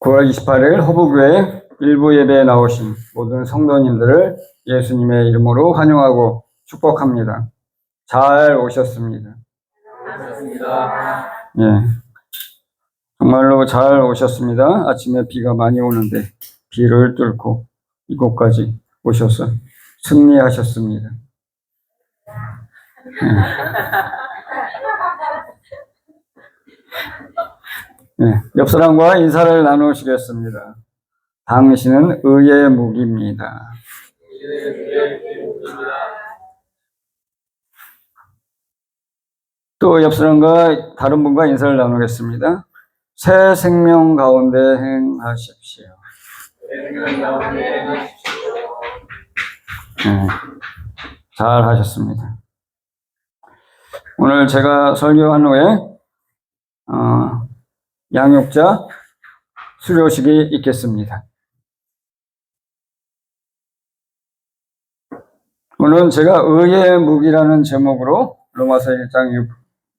9월 28일 허브교회 일부 예배에 나오신 모든 성도님들을 예수님의 이름으로 환영하고 축복합니다. 잘 오셨습니다. 예, 정말로 잘 오셨습니다. 아침에 비가 많이 오는데 비를 뚫고 이곳까지 오셔서 승리하셨습니다. 옆 사람과 인사를 나누시겠습니다. 당신은 의의 무기입니다. 또 옆 사람과 다른 분과 인사를 나누겠습니다. 새 생명 가운데 행하십시오. 잘 하셨습니다. 오늘 제가 설교한 후에 양육자 수료식이 있겠습니다. 오늘은 제가 의의 무기라는 제목으로 로마서 1장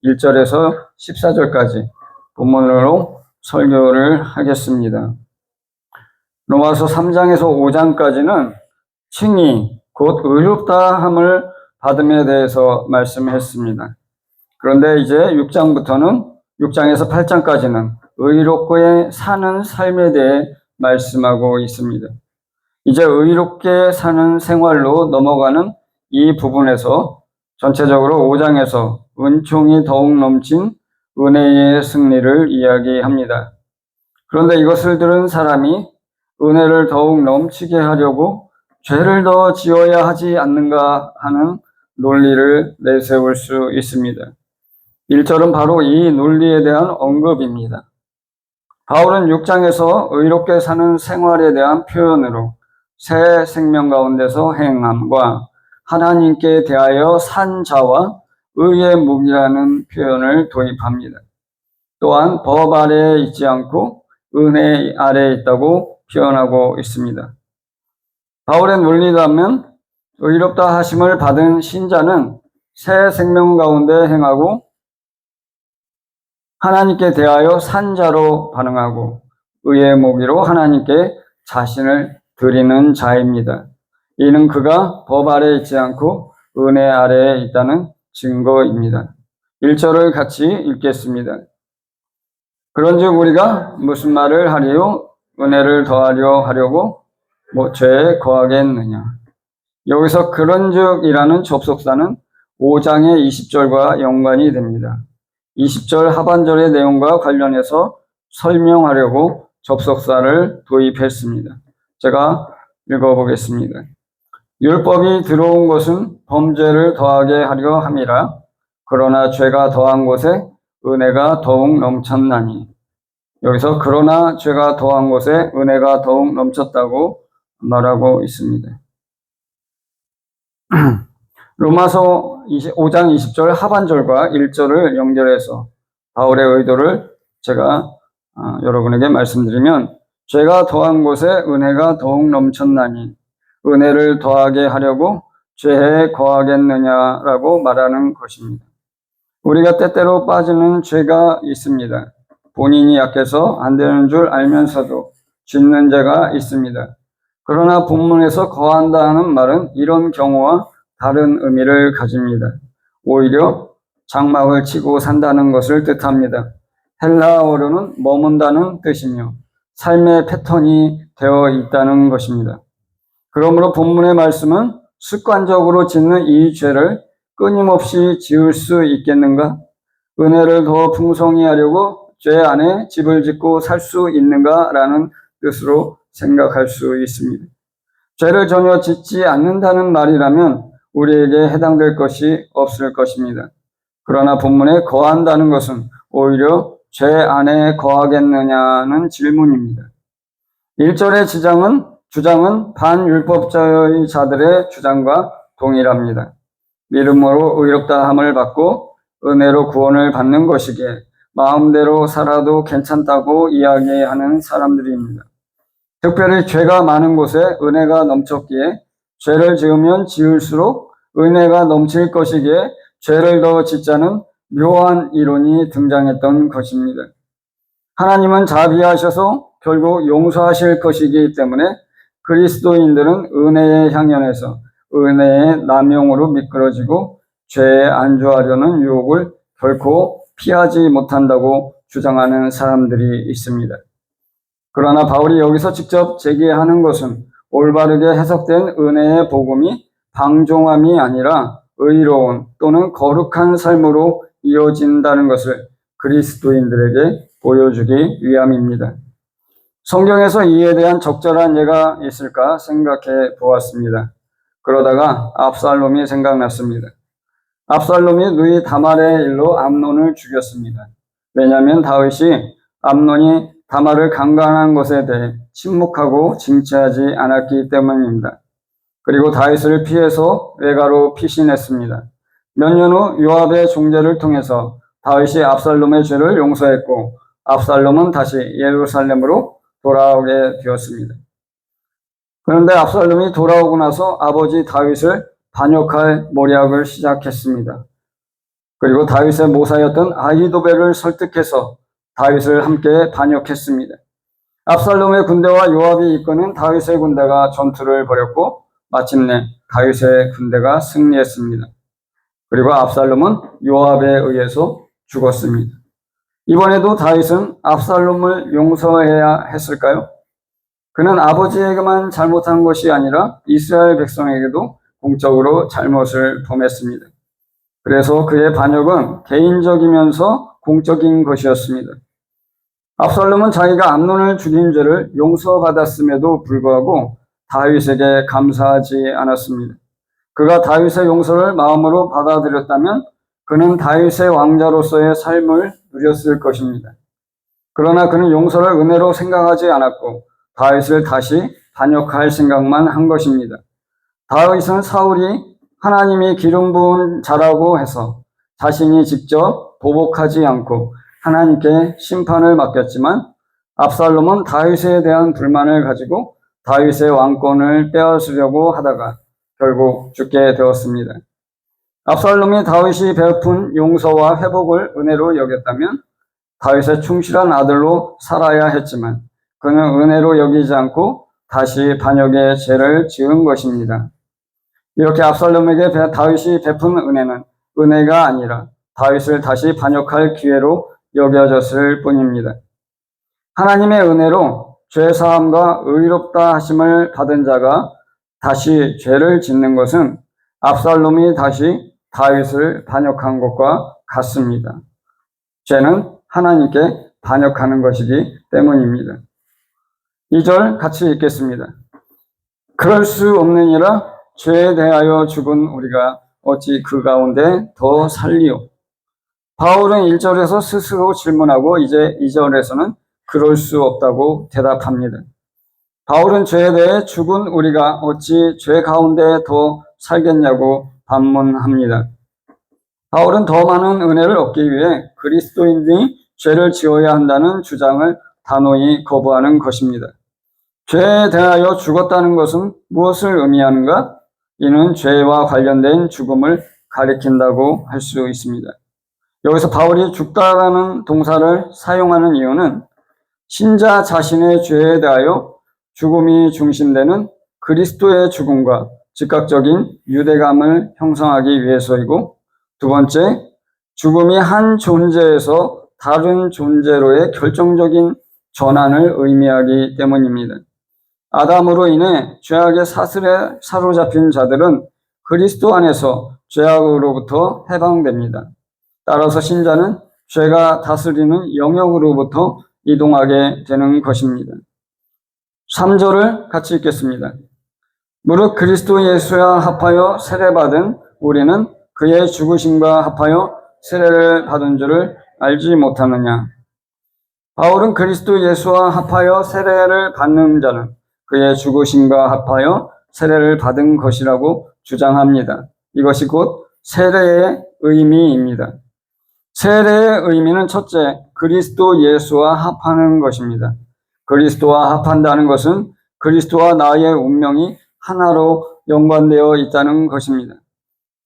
1절에서 14절까지 본문으로 설교를 하겠습니다. 로마서 3장에서 5장까지는 칭의, 곧 의롭다함을 받음에 대해서 말씀했습니다. 그런데 이제 6장에서 8장까지는 의롭게 사는 삶에 대해 말씀하고 있습니다. 이제 의롭게 사는 생활로 넘어가는 이 부분에서 전체적으로 5장에서 은총이 더욱 넘친 은혜의 승리를 이야기합니다. 그런데 이것을 들은 사람이 은혜를 더욱 넘치게 하려고 죄를 더 지어야 하지 않는가 하는 논리를 내세울 수 있습니다. 1절은 바로 이 논리에 대한 언급입니다. 바울은 6장에서 의롭게 사는 생활에 대한 표현으로 새 생명 가운데서 행함과 하나님께 대하여 산 자와 의의 무기라는 표현을 도입합니다. 또한 법 아래에 있지 않고 은혜 아래에 있다고 표현하고 있습니다. 바울의 논리라면 의롭다 하심을 받은 신자는 새 생명 가운데 행하고 하나님께 대하여 산 자로 반응하고 의의 무기로 하나님께 자신을 드리는 자입니다. 이는 그가 법 아래에 있지 않고 은혜 아래에 있다는 증거입니다. 1절을 같이 읽겠습니다. 그런즉 우리가 무슨 말을 하리요? 은혜를 더하려 하려고 죄에 거하겠느냐? 여기서 그런즉이라는 접속사는 5장의 20절과 연관이 됩니다. 20절 하반절의 내용과 관련해서 설명하려고 접속사를 도입했습니다. 제가 읽어보겠습니다. 율법이 들어온 것은 범죄를 더하게 하려 함이라. 그러나 죄가 더한 곳에 은혜가 더욱 넘쳤나니. 여기서 그러나 죄가 더한 곳에 은혜가 더욱 넘쳤다고 말하고 있습니다. 로마서 5장 20절 하반절과 1절을 연결해서 바울의 의도를 제가 여러분에게 말씀드리면, 죄가 더한 곳에 은혜가 더욱 넘쳤나니 은혜를 더하게 하려고 죄에 거하겠느냐라고 말하는 것입니다. 우리가 때때로 빠지는 죄가 있습니다. 본인이 약해서 안 되는 줄 알면서도 짓는 죄가 있습니다. 그러나 본문에서 거한다는 말은 이런 경우와 다른 의미를 가집니다. 오히려 장막을 치고 산다는 것을 뜻합니다. 헬라어로는 머문다는 뜻이며 삶의 패턴이 되어 있다는 것입니다. 그러므로 본문의 말씀은 습관적으로 짓는 이 죄를 끊임없이 지을 수 있겠는가? 은혜를 더 풍성히 하려고 죄 안에 집을 짓고 살 수 있는가? 라는 뜻으로 생각할 수 있습니다. 죄를 전혀 짓지 않는다는 말이라면 우리에게 해당될 것이 없을 것입니다. 그러나 본문에 거한다는 것은 오히려 죄 안에 거하겠느냐는 질문입니다. 1절의 주장은 반율법자의 자들의 주장과 동일합니다. 믿음으로 의롭다함을 받고 은혜로 구원을 받는 것이기에 마음대로 살아도 괜찮다고 이야기하는 사람들입니다. 특별히 죄가 많은 곳에 은혜가 넘쳤기에 죄를 지으면 지을수록 은혜가 넘칠 것이기에 죄를 더 짓자는 묘한 이론이 등장했던 것입니다. 하나님은 자비하셔서 결국 용서하실 것이기 때문에 그리스도인들은 은혜의 향연에서 은혜의 남용으로 미끄러지고 죄에 안주하려는 유혹을 결코 피하지 못한다고 주장하는 사람들이 있습니다. 그러나 바울이 여기서 직접 제기하는 것은 올바르게 해석된 은혜의 복음이 방종함이 아니라 의로운 또는 거룩한 삶으로 이어진다는 것을 그리스도인들에게 보여주기 위함입니다. 성경에서 이에 대한 적절한 예가 있을까 생각해 보았습니다. 그러다가 압살롬이 생각났습니다. 압살롬이 누이 다말의 일로 암논을 죽였습니다. 왜냐하면 다윗이 암논이 다말을 강간한 것에 대해 침묵하고 징계하지 않았기 때문입니다. 그리고 다윗을 피해서 외가로 피신했습니다. 몇 년 후 요압의 중재를 통해서 다윗이 압살롬의 죄를 용서했고 압살롬은 다시 예루살렘으로 돌아오게 되었습니다. 그런데 압살롬이 돌아오고 나서 아버지 다윗을 반역할 모략을 시작했습니다. 그리고 다윗의 모사였던 아히도벨을 설득해서 다윗을 함께 반역했습니다. 압살롬의 군대와 요압이 이끄는 다윗의 군대가 전투를 벌였고 마침내 다윗의 군대가 승리했습니다. 그리고 압살롬은 요압에 의해서 죽었습니다. 이번에도 다윗은 압살롬을 용서해야 했을까요? 그는 아버지에게만 잘못한 것이 아니라 이스라엘 백성에게도 공적으로 잘못을 범했습니다. 그래서 그의 반역은 개인적이면서 공적인 것이었습니다. 압살롬은 자기가 암논을 죽인 죄를 용서받았음에도 불구하고 다윗에게 감사하지 않았습니다. 그가 다윗의 용서를 마음으로 받아들였다면 그는 다윗의 왕자로서의 삶을 누렸을 것입니다. 그러나 그는 용서를 은혜로 생각하지 않았고 다윗을 다시 반역할 생각만 한 것입니다. 다윗은 사울이 하나님이 기름 부은 자라고 해서 자신이 직접 보복하지 않고 하나님께 심판을 맡겼지만 압살롬은 다윗에 대한 불만을 가지고 다윗의 왕권을 빼앗으려고 하다가 결국 죽게 되었습니다. 압살롬이 다윗이 베푼 용서와 회복을 은혜로 여겼다면 다윗의 충실한 아들로 살아야 했지만 그는 은혜로 여기지 않고 다시 반역의 죄를 지은 것입니다. 이렇게 압살롬에게 다윗이 베푼 은혜는 은혜가 아니라 다윗을 다시 반역할 기회로 여겨졌을 뿐입니다. 하나님의 은혜로 죄사함과 의롭다 하심을 받은 자가 다시 죄를 짓는 것은 압살롬이 다시 다윗을 반역한 것과 같습니다. 죄는 하나님께 반역하는 것이기 때문입니다. 2절 같이 읽겠습니다. 그럴 수 없느니라 죄에 대하여 죽은 우리가 어찌 그 가운데 더 살리오. 바울은 1절에서 스스로 질문하고 이제 2절에서는 그럴 수 없다고 대답합니다. 바울은 죄에 대해 죽은 우리가 어찌 죄 가운데 더 살겠냐고 반문합니다. 바울은 더 많은 은혜를 얻기 위해 그리스도인이 죄를 지어야 한다는 주장을 단호히 거부하는 것입니다. 죄에 대하여 죽었다는 것은 무엇을 의미하는가? 이는 죄와 관련된 죽음을 가리킨다고 할 수 있습니다. 여기서 바울이 죽다라는 동사를 사용하는 이유는 신자 자신의 죄에 대하여 죽음이 중심되는 그리스도의 죽음과 즉각적인 유대감을 형성하기 위해서이고, 두 번째, 죽음이 한 존재에서 다른 존재로의 결정적인 전환을 의미하기 때문입니다. 아담으로 인해 죄악의 사슬에 사로잡힌 자들은 그리스도 안에서 죄악으로부터 해방됩니다. 따라서 신자는 죄가 다스리는 영역으로부터 이동하게 되는 것입니다. 3절을 같이 읽겠습니다. 무릇 그리스도 예수와 합하여 세례받은 우리는 그의 죽으심과 합하여 세례를 받은 줄을 알지 못하느냐. 바울은 그리스도 예수와 합하여 세례를 받는 자는 그의 죽으심과 합하여 세례를 받은 것이라고 주장합니다. 이것이 곧 세례의 의미입니다. 세례의 의미는 첫째, 그리스도 예수와 합하는 것입니다. 그리스도와 합한다는 것은 그리스도와 나의 운명이 하나로 연관되어 있다는 것입니다.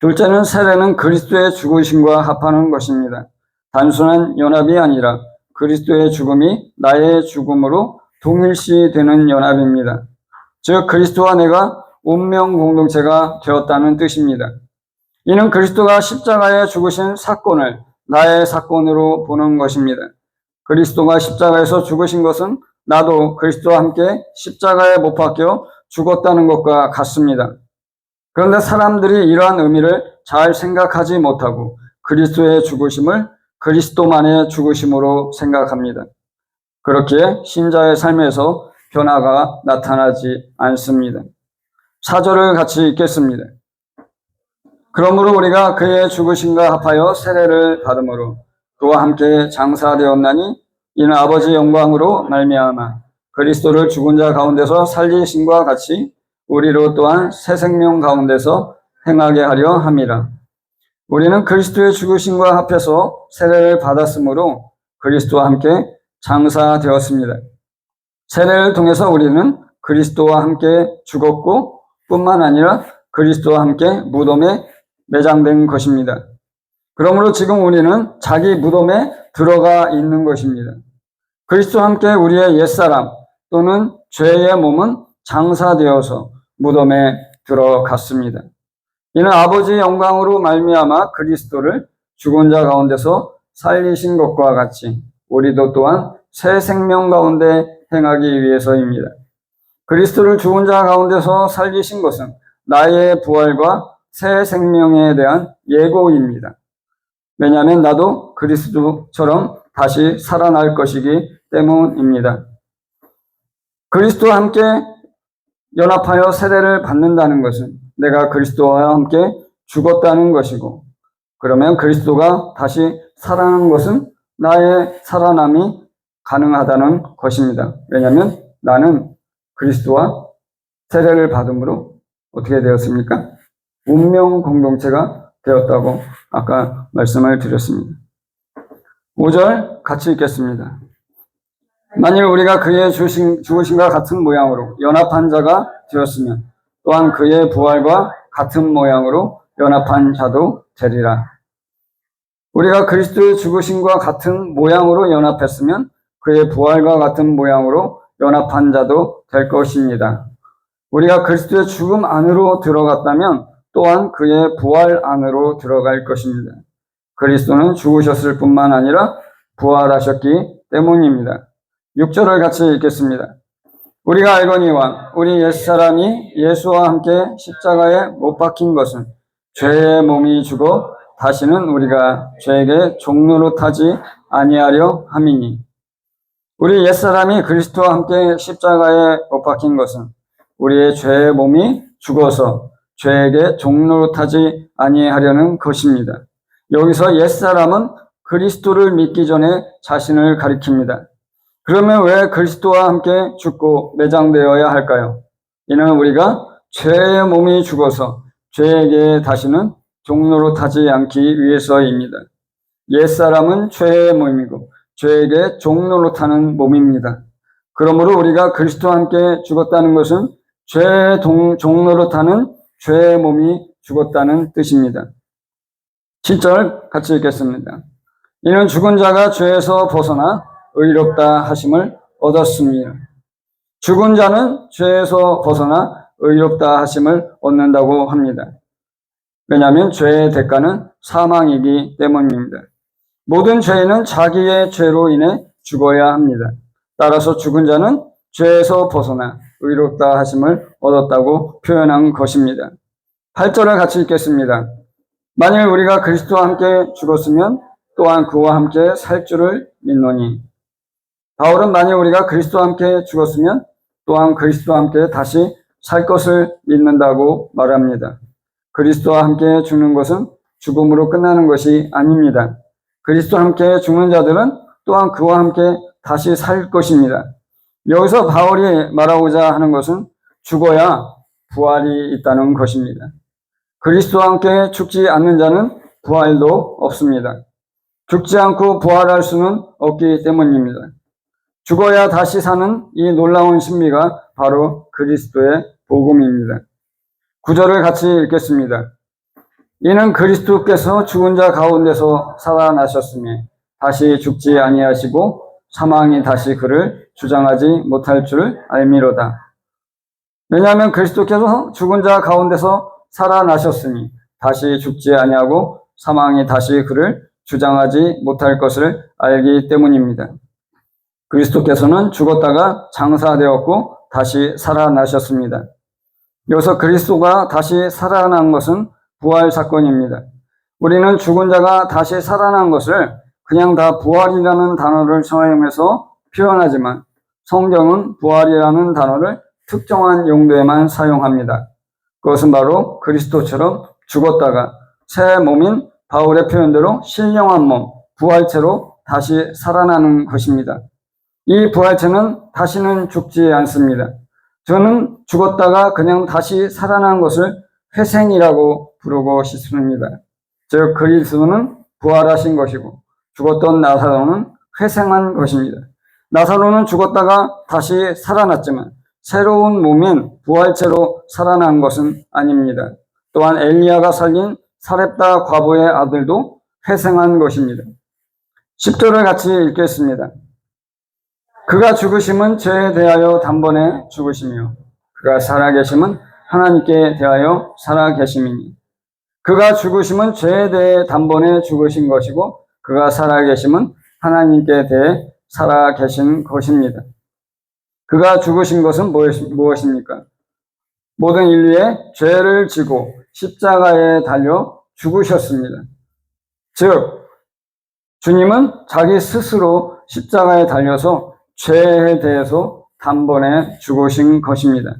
둘째는 세례는 그리스도의 죽으심과 합하는 것입니다. 단순한 연합이 아니라 그리스도의 죽음이 나의 죽음으로 동일시 되는 연합입니다. 즉 그리스도와 내가 운명 공동체가 되었다는 뜻입니다. 이는 그리스도가 십자가에 죽으신 사건을 나의 사건으로 보는 것입니다. 그리스도가 십자가에서 죽으신 것은 나도 그리스도와 함께 십자가에 못 박혀 죽었다는 것과 같습니다. 그런데 사람들이 이러한 의미를 잘 생각하지 못하고 그리스도의 죽으심을 그리스도만의 죽으심으로 생각합니다. 그렇기에 신자의 삶에서 변화가 나타나지 않습니다. 4절을 같이 읽겠습니다. 그러므로 우리가 그의 죽으심과 합하여 세례를 받음으로 그와 함께 장사되었나니 이는 아버지 영광으로 말미암아 그리스도를 죽은 자 가운데서 살리심과 같이 우리로 또한 새 생명 가운데서 행하게 하려 함이라. 우리는 그리스도의 죽으심과 합해서 세례를 받았으므로 그리스도와 함께 장사되었습니다. 세례를 통해서 우리는 그리스도와 함께 죽었고 뿐만 아니라 그리스도와 함께 무덤에 매장된 것입니다. 그러므로 지금 우리는 자기 무덤에 들어가 있는 것입니다. 그리스도와 함께 우리의 옛사람 또는 죄의 몸은 장사되어서 무덤에 들어갔습니다. 이는 아버지 영광으로 말미암아 그리스도를 죽은 자 가운데서 살리신 것과 같이 우리도 또한 새 생명 가운데 행하기 위해서입니다. 그리스도를 죽은 자 가운데서 살리신 것은 나의 부활과 새 생명에 대한 예고입니다. 왜냐하면 나도 그리스도처럼 다시 살아날 것이기 때문입니다. 그리스도와 함께 연합하여 세례를 받는다는 것은 내가 그리스도와 함께 죽었다는 것이고, 그러면 그리스도가 다시 살아난 것은 나의 살아남이 가능하다는 것입니다. 왜냐하면 나는 그리스도와 세례를 받음으로 어떻게 되었습니까? 운명 공동체가 되었다고 아까 말씀을 드렸습니다. 5절 같이 읽겠습니다. 만일 우리가 그의 죽으심과 같은 모양으로 연합한 자가 되었으면 또한 그의 부활과 같은 모양으로 연합한 자도 되리라. 우리가 그리스도의 죽으심과 같은 모양으로 연합했으면 그의 부활과 같은 모양으로 연합한 자도 될 것입니다. 우리가 그리스도의 죽음 안으로 들어갔다면 또한 그의 부활 안으로 들어갈 것입니다. 그리스도는 죽으셨을 뿐만 아니라 부활하셨기 때문입니다. 6절을 같이 읽겠습니다. 우리가 알거니와 우리 옛사람이 예수와 함께 십자가에 못 박힌 것은 죄의 몸이 죽어 다시는 우리가 죄에게 종로로 타지 아니하려 함이니, 우리 옛사람이 그리스도와 함께 십자가에 못 박힌 것은 우리의 죄의 몸이 죽어서 죄에게 종로로 타지 아니하려는 것입니다. 여기서 옛사람은 그리스도를 믿기 전에 자신을 가리킵니다. 그러면 왜 그리스도와 함께 죽고 매장되어야 할까요? 이는 우리가 죄의 몸이 죽어서 죄에게 다시는 종로로 타지 않기 위해서입니다. 옛사람은 죄의 몸이고 죄에게 종로로 타는 몸입니다. 그러므로 우리가 그리스도와 함께 죽었다는 것은 죄의 종로로 타는 죄의 몸이 죽었다는 뜻입니다. 7절 같이 읽겠습니다. 이는 죽은 자가 죄에서 벗어나 의롭다 하심을 얻었습니다. 죽은 자는 죄에서 벗어나 의롭다 하심을 얻는다고 합니다. 왜냐하면 죄의 대가는 사망이기 때문입니다. 모든 죄인은 자기의 죄로 인해 죽어야 합니다. 따라서 죽은 자는 죄에서 벗어나 의롭다 하심을 얻었다고 표현한 것입니다. 8절을 같이 읽겠습니다. 만일 우리가 그리스도와 함께 죽었으면 또한 그와 함께 살 줄을 믿노니, 바울은 만일 우리가 그리스도와 함께 죽었으면 또한 그리스도와 함께 다시 살 것을 믿는다고 말합니다. 그리스도와 함께 죽는 것은 죽음으로 끝나는 것이 아닙니다. 그리스도와 함께 죽는 자들은 또한 그와 함께 다시 살 것입니다. 여기서 바울이 말하고자 하는 것은 죽어야 부활이 있다는 것입니다. 그리스도와 함께 죽지 않는 자는 부활도 없습니다. 죽지 않고 부활할 수는 없기 때문입니다. 죽어야 다시 사는 이 놀라운 신비가 바로 그리스도의 복음입니다. 9절을 같이 읽겠습니다. 이는 그리스도께서 죽은 자 가운데서 살아나셨으며 다시 죽지 아니하시고 사망이 다시 그를 주장하지 못할 줄 알미로다. 왜냐하면 그리스도께서 죽은 자 가운데서 살아나셨으니 다시 죽지 아니하고 사망이 다시 그를 주장하지 못할 것을 알기 때문입니다. 그리스도께서는 죽었다가 장사되었고 다시 살아나셨습니다. 여기서 그리스도가 다시 살아난 것은 부활 사건입니다. 우리는 죽은 자가 다시 살아난 것을 그냥 다 부활이라는 단어를 사용해서 표현하지만 성경은 부활이라는 단어를 특정한 용도에만 사용합니다. 그것은 바로 그리스도처럼 죽었다가 새 몸인 바울의 표현대로 신령한 몸, 부활체로 다시 살아나는 것입니다. 이 부활체는 다시는 죽지 않습니다. 저는 죽었다가 그냥 다시 살아난 것을 회생이라고 부르고 싶습니다. 즉 그리스도는 부활하신 것이고 죽었던 나사로는 회생한 것입니다. 나사로는 죽었다가 다시 살아났지만 새로운 몸인 부활체로 살아난 것은 아닙니다. 또한 엘리야가 살린 사렙다 과부의 아들도 회생한 것입니다. 10절을 같이 읽겠습니다. 그가 죽으심은 죄에 대하여 단번에 죽으시며 그가 살아계심은 하나님께 대하여 살아계심이니 그가 죽으심은 죄에 대해 단번에 죽으신 것이고 그가 살아계심은 하나님께 대해 살아계신 것입니다. 그가 죽으신 것은 무엇입니까? 모든 인류의 죄를 지고 십자가에 달려 죽으셨습니다. 즉 주님은 자기 스스로 십자가에 달려서 죄에 대해서 단번에 죽으신 것입니다.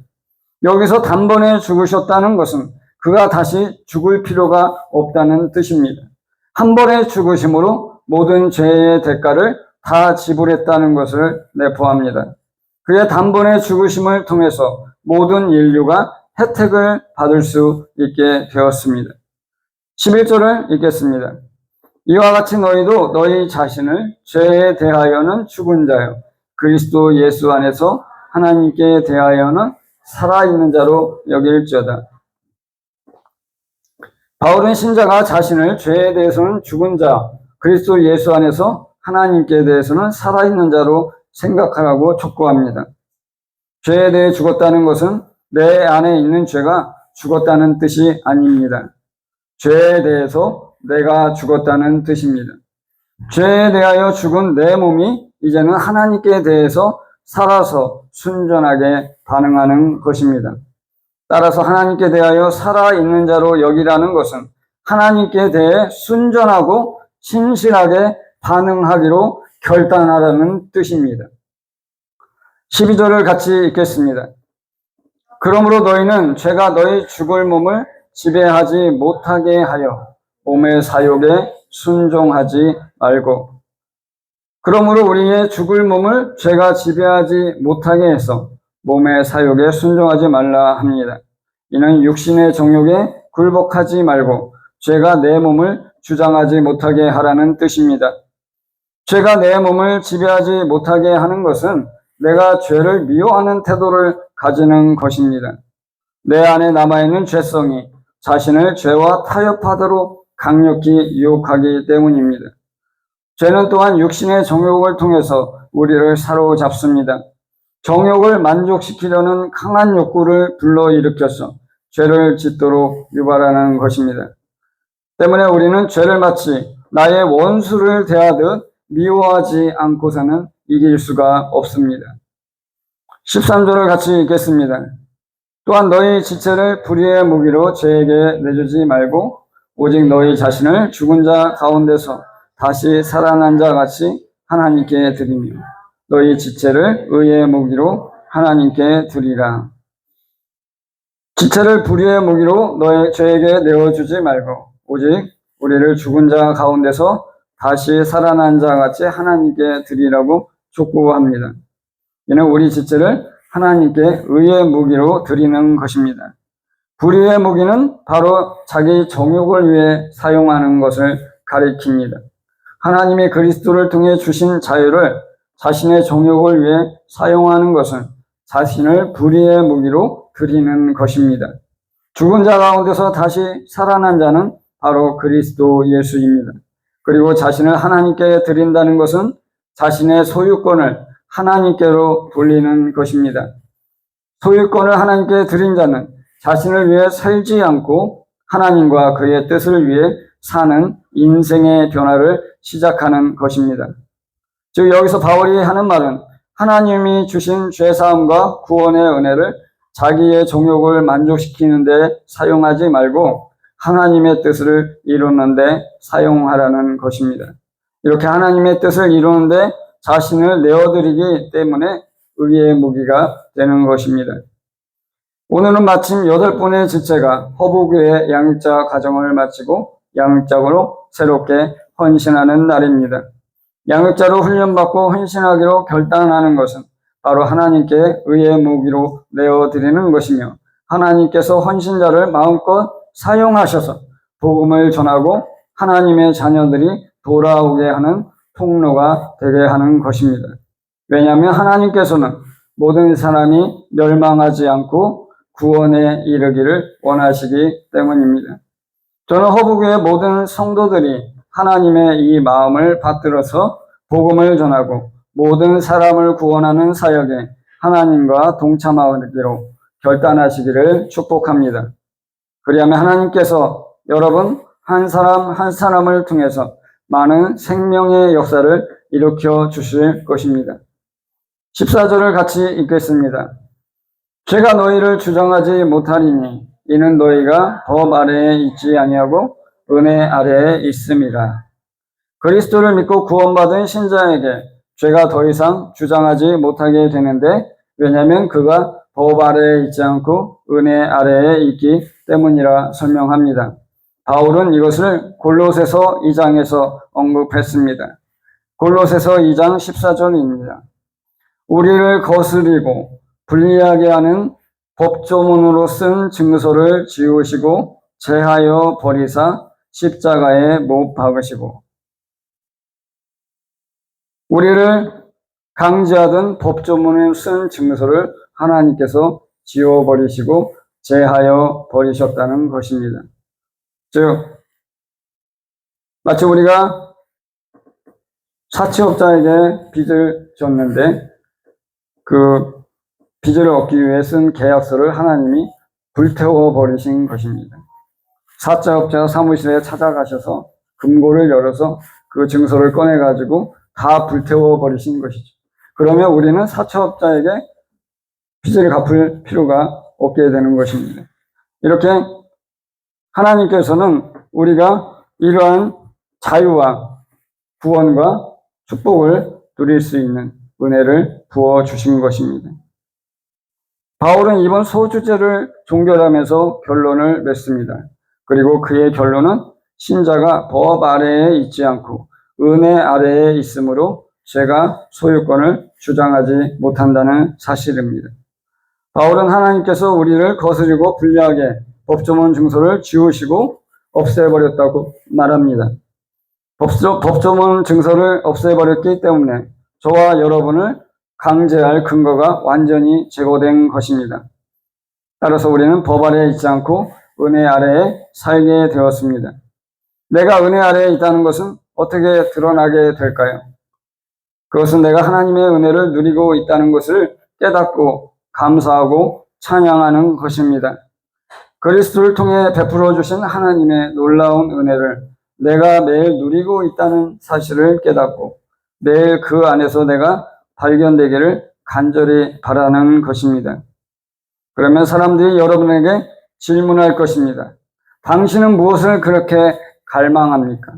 여기서 단번에 죽으셨다는 것은 그가 다시 죽을 필요가 없다는 뜻입니다. 한 번의 죽으심으로 모든 죄의 대가를 다 지불했다는 것을 내포합니다. 그의 단번에 죽으심을 통해서 모든 인류가 혜택을 받을 수 있게 되었습니다. 11절을 읽겠습니다. 이와 같이 너희도 너희 자신을 죄에 대하여는 죽은 자요 그리스도 예수 안에서 하나님께 대하여는 살아있는 자로 여길지어다. 바울은 신자가 자신을 죄에 대해서는 죽은 자, 그리스도 예수 안에서 하나님께 대해서는 살아있는 자로 생각하라고 촉구합니다. 죄에 대해 죽었다는 것은 내 안에 있는 죄가 죽었다는 뜻이 아닙니다. 죄에 대해서 내가 죽었다는 뜻입니다. 죄에 대하여 죽은 내 몸이 이제는 하나님께 대해서 살아서 순전하게 반응하는 것입니다. 따라서 하나님께 대하여 살아있는 자로 여기라는 것은 하나님께 대해 순전하고 신실하게 반응하기로 결단하라는 뜻입니다. 12절을 같이 읽겠습니다. 그러므로 너희는 죄가 너희 죽을 몸을 지배하지 못하게 하여 몸의 사욕에 순종하지 말고 그러므로 우리의 죽을 몸을 죄가 지배하지 못하게 해서 몸의 사욕에 순종하지 말라 합니다. 이는 육신의 정욕에 굴복하지 말고 죄가 내 몸을 주장하지 못하게 하라는 뜻입니다. 죄가 내 몸을 지배하지 못하게 하는 것은 내가 죄를 미워하는 태도를 가지는 것입니다. 내 안에 남아있는 죄성이 자신을 죄와 타협하도록 강력히 유혹하기 때문입니다. 죄는 또한 육신의 정욕을 통해서 우리를 사로잡습니다. 정욕을 만족시키려는 강한 욕구를 불러일으켜서 죄를 짓도록 유발하는 것입니다. 때문에 우리는 죄를 마치 나의 원수를 대하듯 미워하지 않고서는 이길 수가 없습니다. 13절을 같이 읽겠습니다. 또한 너희 지체를 불의의 무기로 죄에게 내주지 말고 오직 너희 자신을 죽은 자 가운데서 다시 살아난 자 같이 하나님께 드리며 너희 지체를 의의 무기로 하나님께 드리라. 지체를 불의의 무기로 너희 죄에게 내어주지 말고 오직 우리를 죽은 자 가운데서 다시 살아난 자 같이 하나님께 드리라고 촉구합니다. 이는 우리 지체를 하나님께 의의 무기로 드리는 것입니다. 불의의 무기는 바로 자기 정욕을 위해 사용하는 것을 가리킵니다. 하나님이 그리스도를 통해 주신 자유를 자신의 정욕을 위해 사용하는 것은 자신을 불의의 무기로 드리는 것입니다. 죽은 자 가운데서 다시 살아난 자는 바로 그리스도 예수입니다. 그리고 자신을 하나님께 드린다는 것은 자신의 소유권을 하나님께로 돌리는 것입니다. 소유권을 하나님께 드린 자는 자신을 위해 살지 않고 하나님과 그의 뜻을 위해 사는 인생의 변화를 시작하는 것입니다. 즉 여기서 바울이 하는 말은 하나님이 주신 죄사함과 구원의 은혜를 자기의 정욕을 만족시키는 데 사용하지 말고 하나님의 뜻을 이루는 데 사용하라는 것입니다. 이렇게 하나님의 뜻을 이루는 데 자신을 내어드리기 때문에 의의 무기가 되는 것입니다. 오늘은 마침 8분의 지체가 허브교회 양육자 과정을 마치고 양육자로 새롭게 헌신하는 날입니다. 양육자로 훈련받고 헌신하기로 결단하는 것은 바로 하나님께 의의 무기로 내어드리는 것이며 하나님께서 헌신자를 마음껏 사용하셔서 복음을 전하고 하나님의 자녀들이 돌아오게 하는 통로가 되게 하는 것입니다. 왜냐하면 하나님께서는 모든 사람이 멸망하지 않고 구원에 이르기를 원하시기 때문입니다. 저는 허브교회 모든 성도들이 하나님의 이 마음을 받들어서 복음을 전하고 모든 사람을 구원하는 사역에 하나님과 동참하기로 결단하시기를 축복합니다. 그리하면 하나님께서 여러분 한 사람 한 사람을 통해서 많은 생명의 역사를 일으켜 주실 것입니다. 14절을 같이 읽겠습니다. 죄가 너희를 주장하지 못하리니 이는 너희가 법 아래에 있지 아니하고 은혜 아래에 있음이라. 그리스도를 믿고 구원받은 신자에게 죄가 더 이상 주장하지 못하게 되는데 왜냐하면 그가 법 아래에 있지 않고 은혜 아래에 있기 때문이라 설명합니다. 바울은 이것을 골로새서 2장에서 언급했습니다. 골로새서 2장 14절입니다. 우리를 거스리고 불리하게 하는 법조문으로 쓴 증서를 지우시고 제하여 버리사 십자가에 못 박으시고 우리를 강제하던 법조문을 쓴 증서를 하나님께서 지워버리시고 제하여 버리셨다는 것입니다. 즉 마치 우리가 사채업자에게 빚을 졌는데 그 빚을 얻기 위해 쓴 계약서를 하나님이 불태워 버리신 것입니다. 사채업자 사무실에 찾아가셔서 금고를 열어서 그 증서를 꺼내가지고 다 불태워 버리신 것이죠. 그러면 우리는 사채업자에게 빚을 갚을 필요가 없게 되는 것입니다. 이렇게 하나님께서는 우리가 이러한 자유와 구원과 축복을 누릴 수 있는 은혜를 부어주신 것입니다. 바울은 이번 소주제를 종결하면서 결론을 맺습니다. 그리고 그의 결론은 신자가 법 아래에 있지 않고 은혜 아래에 있으므로 죄가 소유권을 주장하지 못한다는 사실입니다. 바울은 하나님께서 우리를 거스리고 불리하게 법조문 증서를 지우시고 없애버렸다고 말합니다. 법조문 증서를 없애버렸기 때문에 저와 여러분을 강제할 근거가 완전히 제거된 것입니다. 따라서 우리는 법 아래에 있지 않고 은혜 아래에 살게 되었습니다. 내가 은혜 아래에 있다는 것은 어떻게 드러나게 될까요? 그것은 내가 하나님의 은혜를 누리고 있다는 것을 깨닫고 감사하고 찬양하는 것입니다. 그리스도를 통해 베풀어 주신 하나님의 놀라운 은혜를 내가 매일 누리고 있다는 사실을 깨닫고 매일 그 안에서 내가 발견되기를 간절히 바라는 것입니다. 그러면 사람들이 여러분에게 질문할 것입니다. 당신은 무엇을 그렇게 갈망합니까?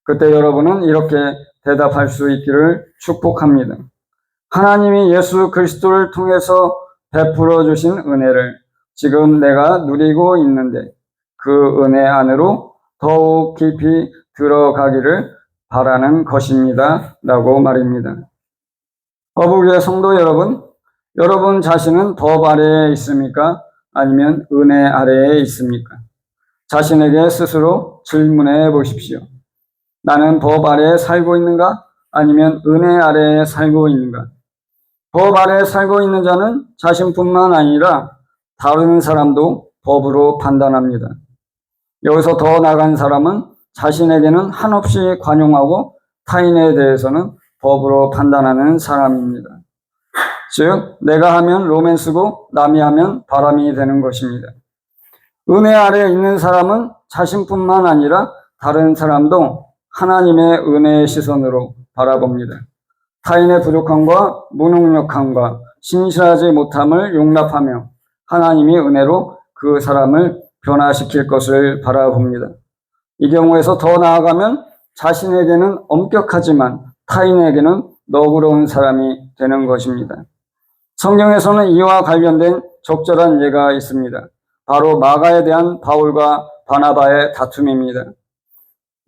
그때 여러분은 이렇게 대답할 수 있기를 축복합니다. 하나님이 예수 그리스도를 통해서 베풀어 주신 은혜를 지금 내가 누리고 있는데 그 은혜 안으로 더욱 깊이 들어가기를 바라는 것입니다. 라고 말입니다. 허브교회 성도 여러분, 여러분 자신은 법 아래에 있습니까? 아니면 은혜 아래에 있습니까? 자신에게 스스로 질문해 보십시오. 나는 법 아래에 살고 있는가? 아니면 은혜 아래에 살고 있는가? 법 아래에 살고 있는 자는 자신뿐만 아니라 다른 사람도 법으로 판단합니다. 여기서 더 나간 사람은 자신에게는 한없이 관용하고 타인에 대해서는 법으로 판단하는 사람입니다. 즉 내가 하면 로맨스고 남이 하면 바람이 되는 것입니다. 은혜 아래에 있는 사람은 자신뿐만 아니라 다른 사람도 하나님의 은혜의 시선으로 바라봅니다. 타인의 부족함과 무능력함과 신실하지 못함을 용납하며 하나님이 은혜로 그 사람을 변화시킬 것을 바라봅니다. 이 경우에서 더 나아가면 자신에게는 엄격하지만 타인에게는 너그러운 사람이 되는 것입니다. 성경에서는 이와 관련된 적절한 예가 있습니다. 바로 마가에 대한 바울과 바나바의 다툼입니다.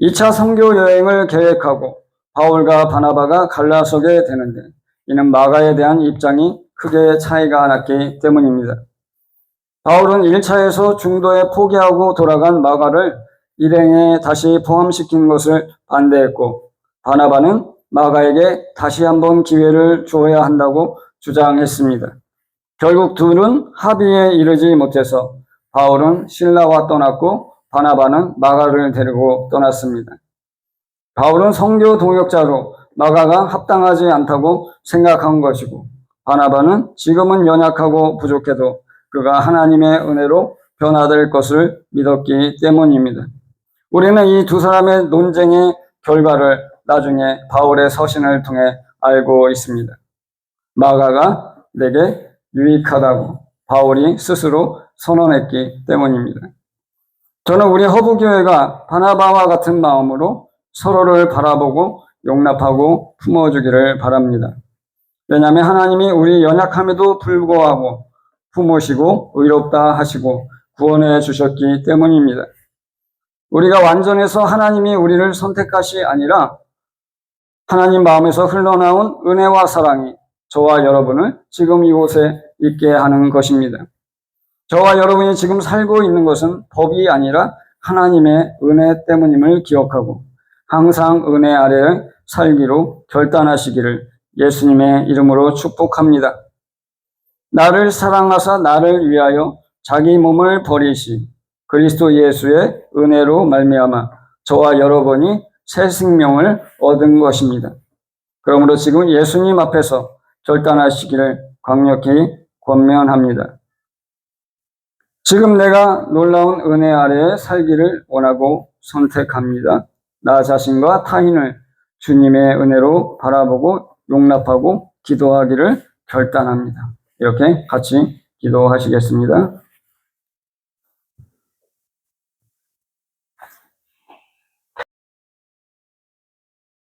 2차 선교 여행을 계획하고 바울과 바나바가 갈라서게 되는데 이는 마가에 대한 입장이 크게 차이가 났기 때문입니다. 바울은 1차에서 중도에 포기하고 돌아간 마가를 일행에 다시 포함시킨 것을 반대했고 바나바는 마가에게 다시 한번 기회를 줘야 한다고 주장했습니다. 결국 둘은 합의에 이르지 못해서 바울은 실라와 떠났고 바나바는 마가를 데리고 떠났습니다. 바울은 선교 동역자로 마가가 합당하지 않다고 생각한 것이고 바나바는 지금은 연약하고 부족해도 그가 하나님의 은혜로 변화될 것을 믿었기 때문입니다. 우리는 이 두 사람의 논쟁의 결과를 나중에 바울의 서신을 통해 알고 있습니다. 마가가 내게 유익하다고 바울이 스스로 선언했기 때문입니다. 저는 우리 허브교회가 바나바와 같은 마음으로 서로를 바라보고 용납하고 품어주기를 바랍니다. 왜냐하면 하나님이 우리 연약함에도 불구하고 품으시고 의롭다 하시고 구원해 주셨기 때문입니다. 우리가 완전해서 하나님이 우리를 선택하시 아니라 하나님 마음에서 흘러나온 은혜와 사랑이 저와 여러분을 지금 이곳에 있게 하는 것입니다. 저와 여러분이 지금 살고 있는 것은 법이 아니라 하나님의 은혜 때문임을 기억하고 항상 은혜 아래에 살기로 결단하시기를 예수님의 이름으로 축복합니다. 나를 사랑하사 나를 위하여 자기 몸을 버리시 그리스도 예수의 은혜로 말미암아 저와 여러분이 새 생명을 얻은 것입니다. 그러므로 지금 예수님 앞에서 결단하시기를 강력히 권면합니다. 지금 내가 놀라운 은혜 아래에 살기를 원하고 선택합니다. 나 자신과 타인을 주님의 은혜로 바라보고 용납하고 기도하기를 결단합니다. 이렇게 같이 기도하시겠습니다.